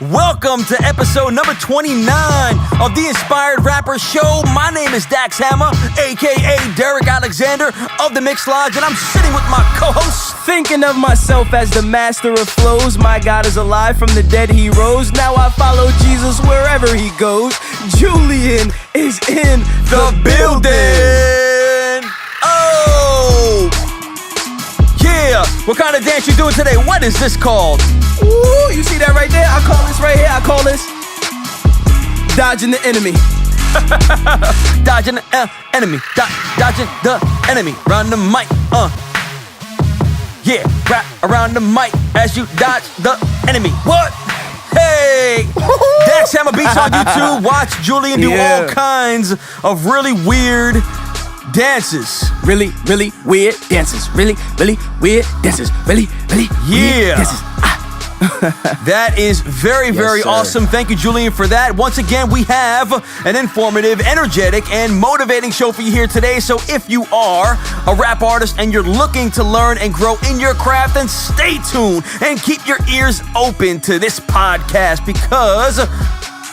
Welcome to episode number 29 of the Inspired Rapper Show. My name is Dax Hammer, a.k.a. Derek Alexander of the Mix Lodge, and I'm sitting with my co-host. Thinking of myself as the master of flows. My God is alive, from the dead he rose. Now I follow Jesus wherever he goes. Julian is in the building. Oh! Yeah! What kind of dance you doing today? What is this called? Ooh, you see that right there? I call this right here, I call this dodging the enemy. Dodging the enemy. Dodging the enemy. Round the mic. Yeah, wrap around the mic as you dodge the enemy. What? Hey! Dax Hammer Beats on YouTube. Watch Julian do all kinds of really weird dances. Really weird dances. Really weird dances. Really weird dances. That is very awesome. Thank you, Julian, for that. Once again, we have an informative, energetic, and motivating show for you here today. So if you are a rap artist and you're looking to learn and grow in your craft, then stay tuned and keep your ears open to this podcast because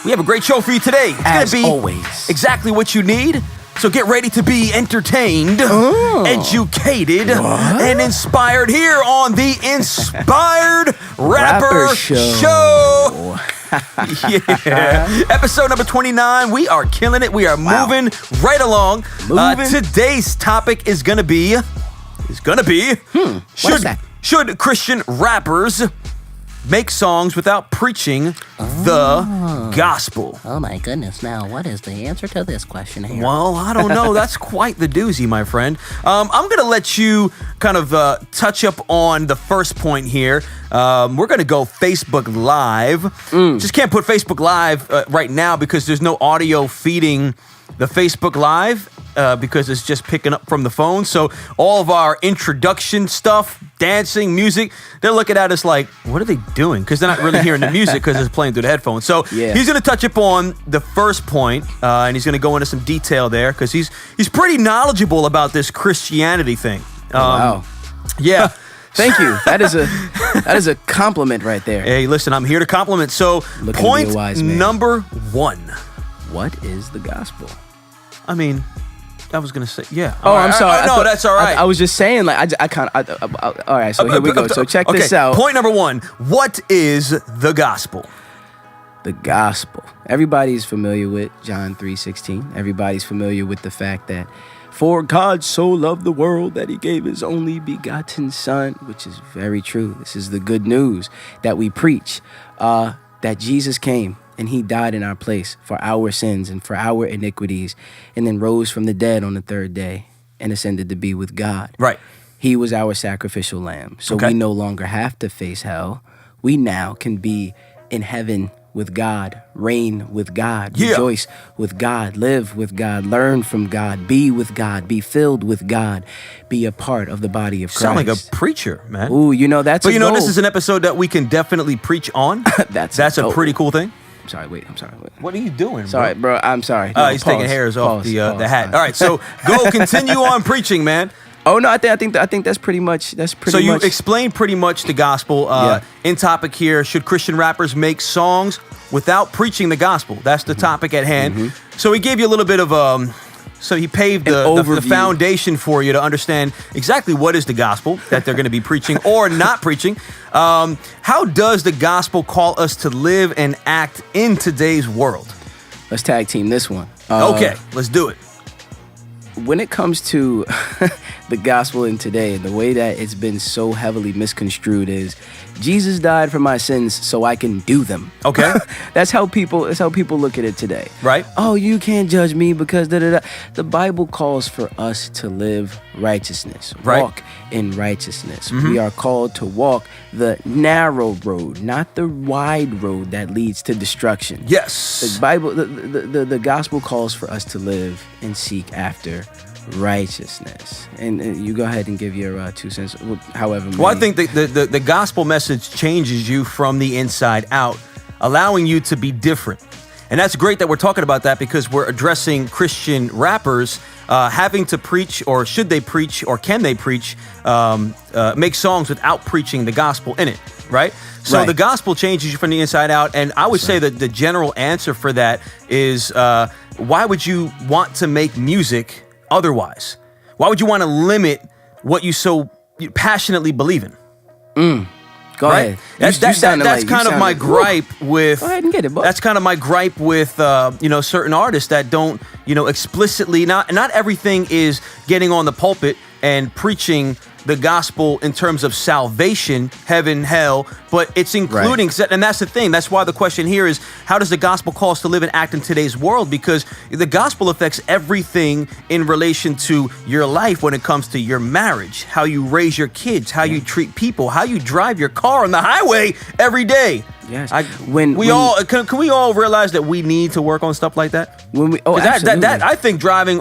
we have a great show for you today. It's As gonna be always. exactly what you need. So get ready to be entertained, educated, and inspired here on the Inspired Rapper Show. Yeah. Episode number 29. We are killing it. We are moving right along. Today's topic is gonna be should Christian rappers make songs without preaching the gospel? Oh my goodness, now what is the answer to this question here? Well, I don't know. That's quite the doozy, my friend. I'm going to let you kind of touch up on the first point here. We're going to go Facebook Live. Just can't put Facebook Live right now because there's no audio feeding the Facebook Live because it's just picking up from the phone. So all of our introduction stuff, dancing, music, they're looking at us like, what are they doing? Because they're not really hearing the music because it's playing through the headphones. So he's going to touch up on the first point, and he's going to go into some detail there because he's pretty knowledgeable about this Christianity thing. Wow. Yeah. Thank you. That is a compliment right there. Hey, listen, I'm here to compliment. So point number 1. What is the gospel? I mean, I was gonna say, yeah. Oh, I'm sorry. No, that's all right. I was just saying, like, all right, so here we go. So check this out. Point number 1. What is the gospel? The gospel. Everybody's familiar with John 3:16. Everybody's familiar with the fact that for God so loved the world that he gave his only begotten son, which is very true. This is the good news that we preach, that Jesus came and he died in our place for our sins and for our iniquities, and then rose from the dead on the third day and ascended to be with God. Right. He was our sacrificial lamb. So we no longer have to face hell. We now can be in heaven with God, reign with God, rejoice with God, live with God, learn from God, be with God, be filled with God, be a part of the body of Christ. Sound like a preacher, man. Ooh, that's but a goal. This is an episode that we can definitely preach on. That's a pretty cool thing. I'm sorry, wait. What are you doing, Sorry, bro. I'm sorry. No, he's taking hairs off the hat. All right, so go continue on preaching, man. Oh no, I think that's pretty much. So you explained pretty much the gospel. In topic here, should Christian rappers make songs without preaching the gospel? That's the topic at hand. So he gave you a little bit of so he paved the foundation for you to understand exactly what is the gospel that they're going to be preaching or not preaching. How does the gospel call us to live and act in today's world? Let's tag team this one. Okay, let's do it. When it comes to the gospel in today, the way that it's been so heavily misconstrued is Jesus died for my sins so I can do them. Okay. That's how people look at it today. Right. Oh, you can't judge me because da-da-da. The Bible calls for us to live righteousness, walk in righteousness. We are called to walk the narrow road, not the wide road that leads to destruction. Yes. The Bible, the gospel calls for us to live and seek after righteousness. And you go ahead and give your 2 cents, however many. Well, I think the gospel message changes you from the inside out, allowing you to be different. And that's great that we're talking about that because we're addressing Christian rappers having to preach, or should they preach, or can they preach, make songs without preaching the gospel in it, right? So the gospel changes you from the inside out. And I would say that the general answer for that is why would you want to make music otherwise? Why would you want to limit what you so passionately believe in? Go ahead. That's kind of my gripe with. Go ahead and get it, bud. That's kind of my gripe with certain artists that don't explicitly. Not everything is getting on the pulpit and preaching the gospel in terms of salvation, heaven, hell, but it's including, and that's the thing. That's why the question here is, how does the gospel call us to live and act in today's world? Because the gospel affects everything in relation to your life when it comes to your marriage, how you raise your kids, how you treat people, how you drive your car on the highway every day. Yes. Can we all realize that we need to work on stuff like that? Absolutely. I think driving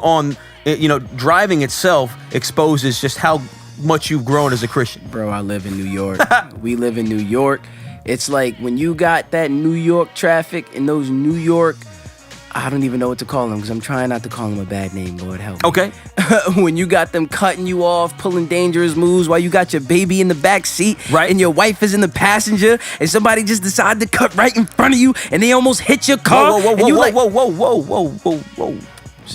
itself exposes just how much you've grown as a Christian. Bro, I live in New York. We live in New York. It's like when you got that New York traffic and those New York, I don't even know what to call them because I'm trying not to call them a bad name, Lord help me. Okay. When you got them cutting you off, pulling dangerous moves while you got your baby in the back seat and your wife is in the passenger and somebody just decided to cut right in front of you and they almost hit your car. Whoa.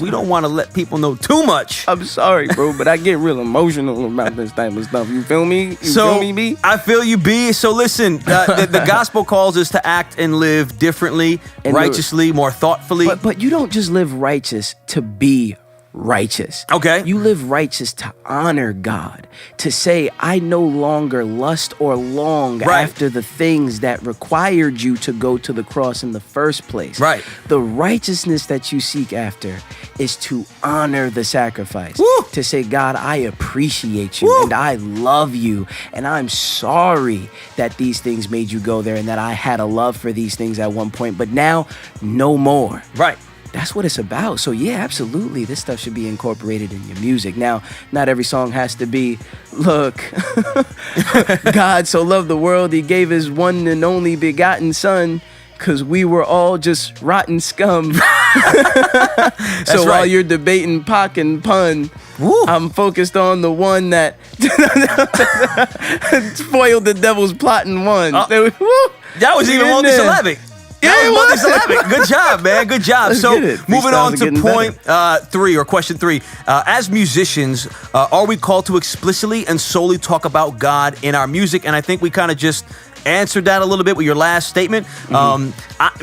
We don't want to let people know too much. I'm sorry, bro, but I get real emotional about this type of stuff. You feel me? Feel me, B? I feel you, B. So listen, the gospel calls us to act and live differently, and righteously, more thoughtfully. But you don't just live righteous to be righteous. Okay. You live righteous to honor God, to say, I no longer lust or long after the things that required you to go to the cross in the first place. Right. The righteousness that you seek after is to honor the sacrifice. Woo. To say, God, I appreciate you and I love you and I'm sorry that these things made you go there and that I had a love for these things at one point, but now no more. Right. That's what it's about. So yeah, absolutely, this stuff should be incorporated in your music. Now, not every song has to be, look, God so loved the world, he gave his one and only begotten son, because we were all just rotten scum. So while you're debating Pac and Pun, I'm focused on the one that spoiled the devil's plot and won. That was even multi-syllabic. Good job, man. Good job. So moving on to point 3 or question 3. As musicians, are we called to explicitly and solely talk about God in our music? And I think we kind of just answered that a little bit with your last statement.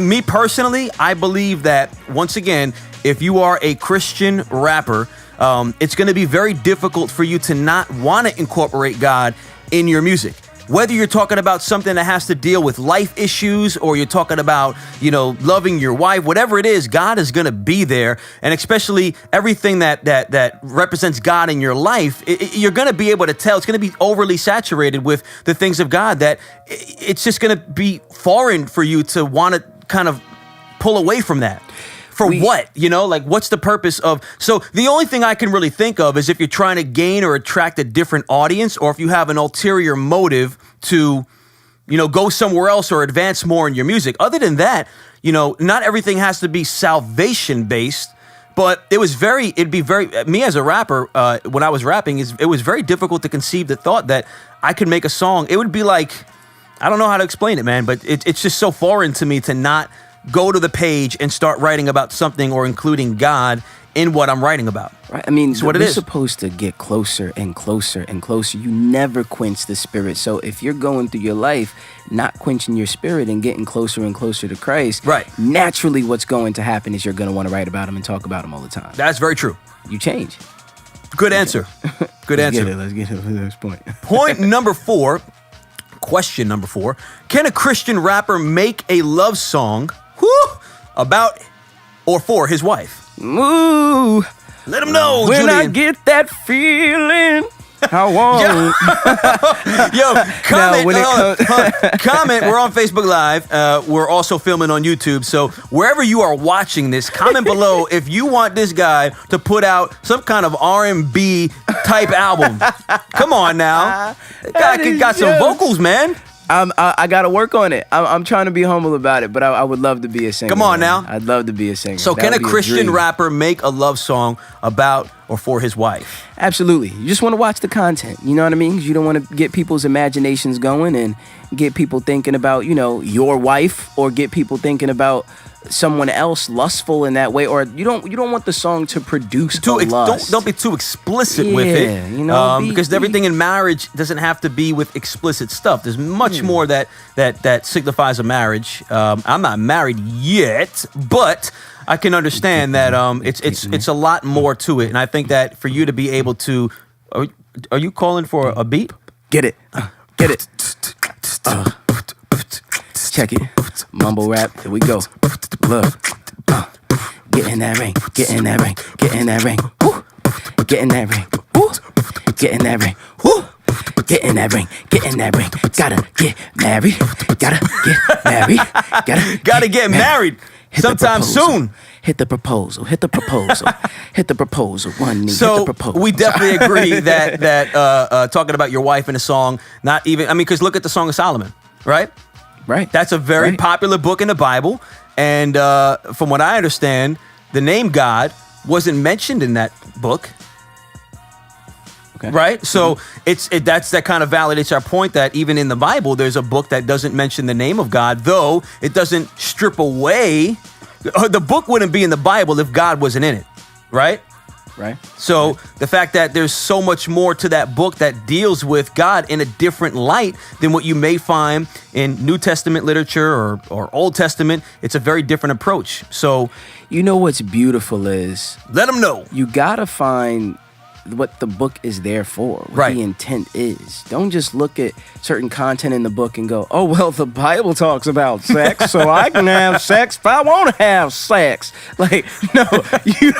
Me personally, I believe that, once again, if you are a Christian rapper, it's going to be very difficult for you to not want to incorporate God in your music. Whether you're talking about something that has to deal with life issues or you're talking about, loving your wife, whatever it is, God is going to be there. And especially everything that represents God in your life, you're going to be able to tell. It's going to be overly saturated with the things of God that it's just going to be foreign for you to want to kind of pull away from that. What? What's the purpose of... So the only thing I can really think of is if you're trying to gain or attract a different audience, or if you have an ulterior motive to, go somewhere else or advance more in your music. Other than that, not everything has to be salvation based, but me as a rapper, when I was rapping, it was very difficult to conceive the thought that I could make a song. It would be like, I don't know how to explain it, man, but it's just so foreign to me to not go to the page and start writing about something or including God in what I'm writing about. Right. I mean, it's what it is. You're supposed to get closer and closer and closer. You never quench the spirit. So if you're going through your life not quenching your spirit and getting closer and closer to Christ, naturally what's going to happen is you're going to want to write about him and talk about him all the time. That's very true. You change. Good answer. Good answer. Let's get it to the next point. Point number 4, question number 4. Can a Christian rapper make a love song about or for his wife? Ooh. Let him know, when Julian. I get that feeling, I want. Comment. We're on Facebook Live. We're also filming on YouTube. So wherever you are watching this, comment below if you want this guy to put out some kind of R&B type album. Come on now. The guy got some vocals, man. I got to work on it. I'm trying to be humble about it, but I would love to be a singer. Come on man. now. I'd love to be a singer. So That can a would be Christian dream. rapper make a love song about or for his wife? Absolutely. You just want to watch the content. You know what I mean? 'Cause you don't want to get people's imaginations going and get people thinking about, your wife, or get people thinking about someone else lustful in that way, or you don't want the song to produce lust. Don't be too explicit with it, because everything in marriage doesn't have to be with explicit stuff. There's much more that signifies a marriage. I'm not married yet, but I can understand that it's a lot more to it, and I think that for you to be able to, are you calling for a beat? Get it, get it. Check it. Mumble rap. Here we go. Look. Get in that ring. Get in that ring. Get in that ring. Woo. Get in that ring. Woo. Get in that ring. Woo. Get in that ring. Get in that ring. Gotta get married. Gotta get married. Gotta get married. Sometime soon. Hit the proposal. Hit the proposal. Hit the proposal. One knee. So hit the proposal. we definitely agree that talking about your wife in a song, not even, because look at the Song of Solomon, right? Right. That's a very popular book in the Bible. And from what I understand, the name God wasn't mentioned in that book. Okay. Right? So that kind of validates our point that even in the Bible, there's a book that doesn't mention the name of God, though it doesn't strip away. The book wouldn't be in the Bible if God wasn't in it. Right? Right. So the fact that there's so much more to that book that deals with God in a different light than what you may find in New Testament literature or Old Testament, it's a very different approach. So, what's beautiful is, let them know. You gotta find what the book is there for, what the intent is. Don't just look at certain content in the book and go, oh, well, the Bible talks about sex, so I can have sex if I want to have sex. Like, no, you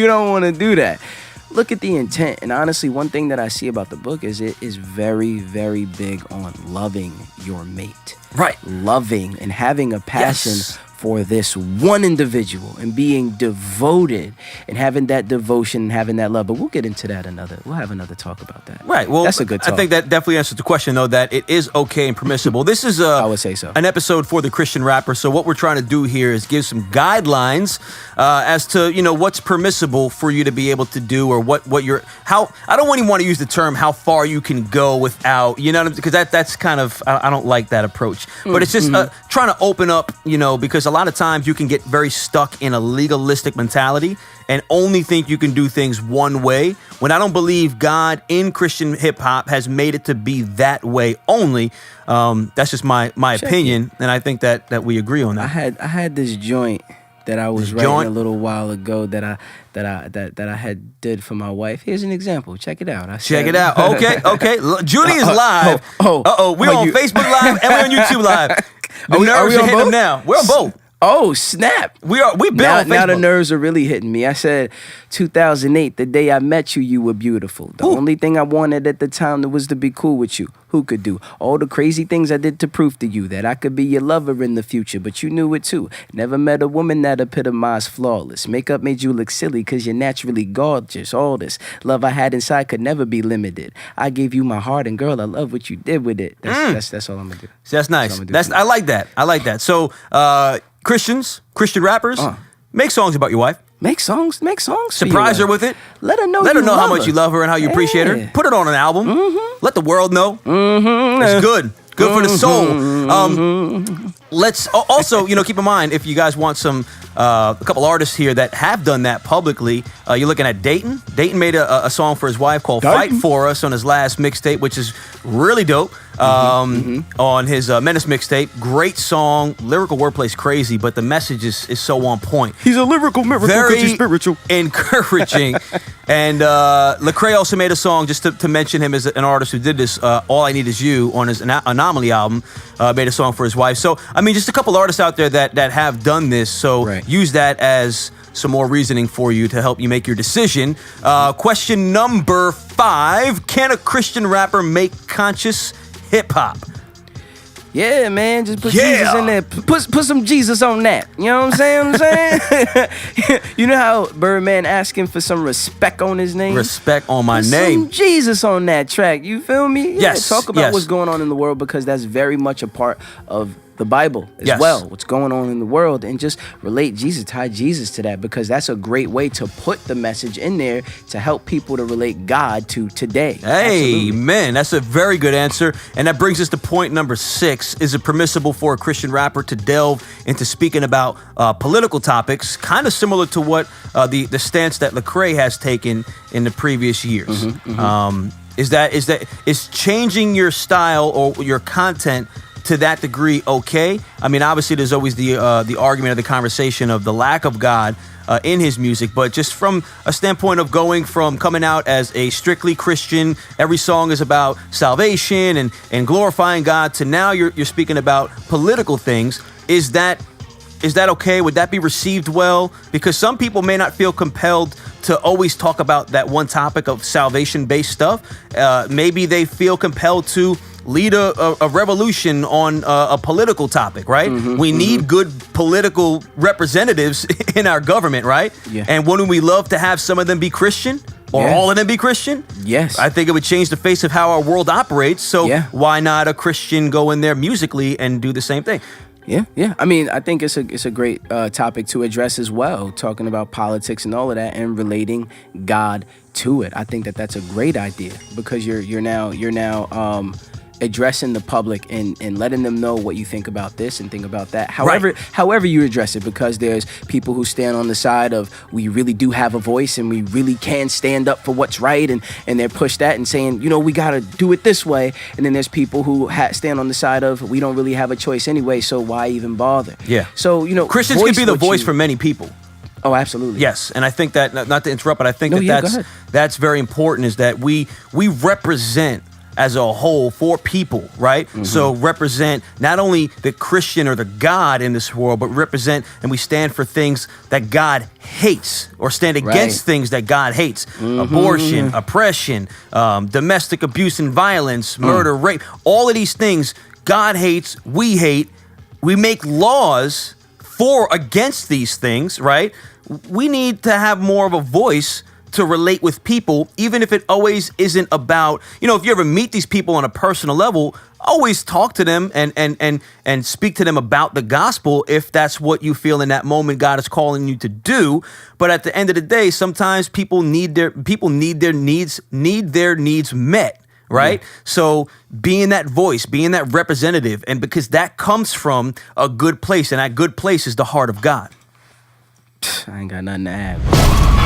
don't want to do that. Look at the intent. And honestly, one thing that I see about the book is it is very, very big on loving your mate. Right. Loving and having a passion for this one individual and being devoted and having that devotion and having that love. But we'll get into that we'll have another talk about that. Right. Well, that's a good talk. I think that definitely answers the question, though, that it is okay and permissible. This is I would say so. An episode for the Christian rapper. So what we're trying to do here is give some guidelines as to, what's permissible for you to be able to do, or what how, I don't even want to use the term how far you can go without, because that's kind of, I don't like that approach. But it's just trying to open up, because a lot of times you can get very stuck in a legalistic mentality and only think you can do things one way, when I don't believe God in Christian hip hop has made it to be that way only. That's just my opinion, and I think that we agree on that. I had this joint that I was writing a little while ago that I had did for my wife. Here's an example. Check it out. Check it out. Okay. Judy is live. We're on Facebook Live and we're on YouTube Live. The nerves are hitting them now. We're on both. Oh, snap. We've been on Facebook. Now the nerves are really hitting me. I said, 2008, the day I met you, you were beautiful. The only thing I wanted at the time was to be cool with you. Who could do all the crazy things I did to prove to you that I could be your lover in the future, but you knew it too. Never met a woman that epitomized flawless. Makeup made you look silly because you're naturally gorgeous. All this love I had inside could never be limited. I gave you my heart, and girl, I love what you did with it. That's all I'm gonna do. See, that's nice. I like that. So, Christian rappers, make songs about your wife. Make songs. Surprise her with it. Let her know how much you love her and how you appreciate her. Put it on an album. Let the world know. It's good. Good for the soul. Let's also, keep in mind, if you guys want a couple artists here that have done that publicly, you're looking at Dayton. Dayton made a song for his wife called Fight For Us on his last mixtape, which is really dope. On his Menace mixtape. Great song. Lyrical wordplay's crazy, but the message is so on point. He's a lyrical miracle because he's spiritual. Encouraging. And Lecrae also made a song, just to mention him as an artist who did this, All I Need Is You, on his Anomaly album, made a song for his wife. So, just a couple artists out there that have done this. So use that as some more reasoning for you to help you make your decision. Question number 5, can a Christian rapper make conscious hip-hop? Yeah, man, just put Yeah. Jesus in there. Put some Jesus on that. You know what I'm saying? You know how Birdman asking for some respect on his name? Respect on my Put name. some Jesus on that track. You feel me? Yeah, Yes, talk about yes. what's going on in the world, because that's very much a part of the Bible as Yes. well. What's going on in the world, and just relate Jesus, tie Jesus to that, because that's a great way to put the message in there to help people to relate God to today. Absolutely. Amen. That's a very good answer. And that brings us to point number 6. Is it permissible for a Christian rapper to delve into speaking about political topics, kind of similar to what the stance that Lecrae has taken in the previous years? Is changing your style or your content to that degree okay? I mean, obviously, there's always the argument of the conversation of the lack of God in his music, but just from a standpoint of going from coming out as a strictly Christian, every song is about salvation and glorifying God, to now you're speaking about political things. Is that okay? Would that be received well? Because some people may not feel compelled to always talk about that one topic of salvation-based stuff. Maybe they feel compelled to lead a revolution on a political topic, right? We need good political representatives in our government, right? Yeah. And wouldn't we love to have some of them be Christian? Or Yeah. all of them be Christian? Yes. I think it would change the face of how our world operates. So Yeah. why not a Christian go in there musically and do the same thing? Yeah. I mean, I think it's a great topic to address as well, talking about politics and all of that, and relating God to it. I think that's a great idea, because you're now addressing the public and letting them know what you think about this and think about that. However you address it, because there's people who stand on the side of, we really do have a voice and we really can stand up for what's right, and they're pushed that and saying, we got to do it this way. And then there's people who stand on the side of, we don't really have a choice anyway, so why even bother? Yeah. So, Christians can be the voice for many people. Oh, absolutely. Yes, and I think that, not to interrupt, but I think No, yeah, go that's ahead. very important, is that we represent as a whole for people, right? So represent not only the Christian or the God in this world, but represent and we stand for things that God hates, or stand against things that God hates. Abortion, oppression, domestic abuse and violence, murder, rape, all of these things God hates, we hate. We make laws against these things, right? We need to have more of a voice to relate with people, even if it always isn't about, if you ever meet these people on a personal level, always talk to them and speak to them about the gospel, if that's what you feel in that moment God is calling you to do. But at the end of the day, sometimes people need their needs met, right? So being that voice, being that representative, and because that comes from a good place, and that good place is the heart of God. I ain't got nothing to add.